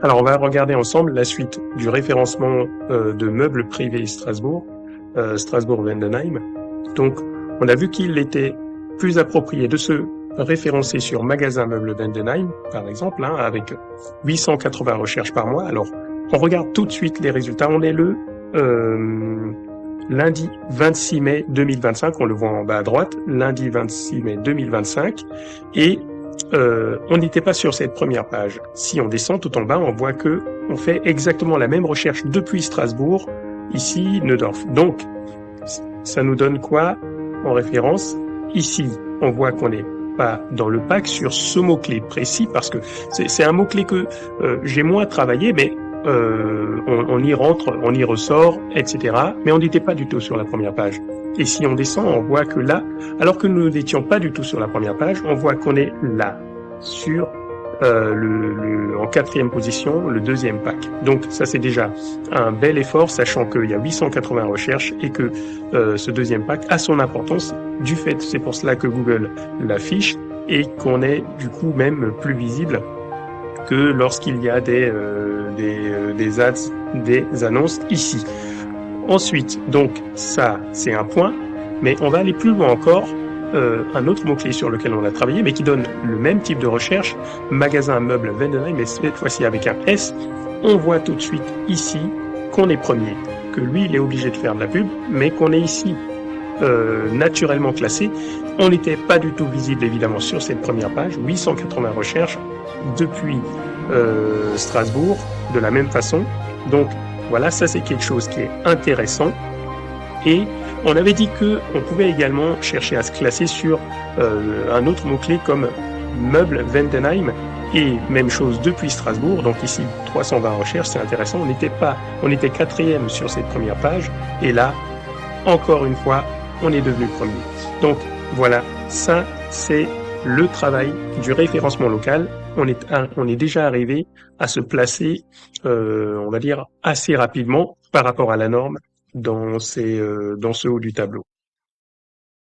Alors, on va regarder ensemble la suite du référencement de meubles privés Strasbourg, Strasbourg-Vendenheim. Donc, on a vu qu'il était plus approprié de se référencer sur Magasin Meubles Vendenheim, par exemple, hein, avec 880 recherches par mois. Alors, on regarde tout de suite les résultats. On est le lundi 26 mai 2025, on le voit en bas à droite, lundi 26 mai 2025, et on n'était pas sur cette première page. Si on descend tout en bas, on voit que on fait exactement la même recherche depuis Strasbourg, ici Neudorf. Donc, ça nous donne quoi en référence? Ici, on voit qu'on n'est pas dans le pack sur ce mot-clé précis, parce que c'est un mot-clé que j'ai moins travaillé, mais on y rentre, on y ressort, etc. Mais on n'était pas du tout sur la première page. Et si on descend, on voit que là, alors que nous n'étions pas du tout sur la première page, on voit qu'on est là, sur en 4e position, le 2e pack. Donc ça, c'est déjà un bel effort, sachant qu'il y a 880 recherches et que ce 2e pack a son importance du fait, c'est pour cela que Google l'affiche et qu'on est du coup même plus visible que lorsqu'il y a des ads, des annonces ici. Ensuite, donc ça, c'est un point, mais on va aller plus loin encore. Un autre mot-clé sur lequel on a travaillé, mais qui donne le même type de recherche, magasin meuble Vendenheim, mais cette fois-ci avec un S. On voit tout de suite ici qu'on est premier, que lui, il est obligé de faire de la pub, mais qu'on est ici naturellement classé. On n'était pas du tout visible, évidemment, sur cette première page. 880 recherches depuis Strasbourg, de la même façon. Donc, voilà, ça c'est quelque chose qui est intéressant. Et on avait dit que on pouvait également chercher à se classer sur un autre mot-clé comme meuble Vendenheim, et même chose depuis Strasbourg. Donc ici 320 recherches, c'est intéressant. On était 4e sur cette première page, et là, encore une fois, on est devenu premier. Donc voilà, ça c'est le travail du référencement local. On est déjà arrivé à se placer, on va dire, assez rapidement par rapport à la norme dans ce haut du tableau.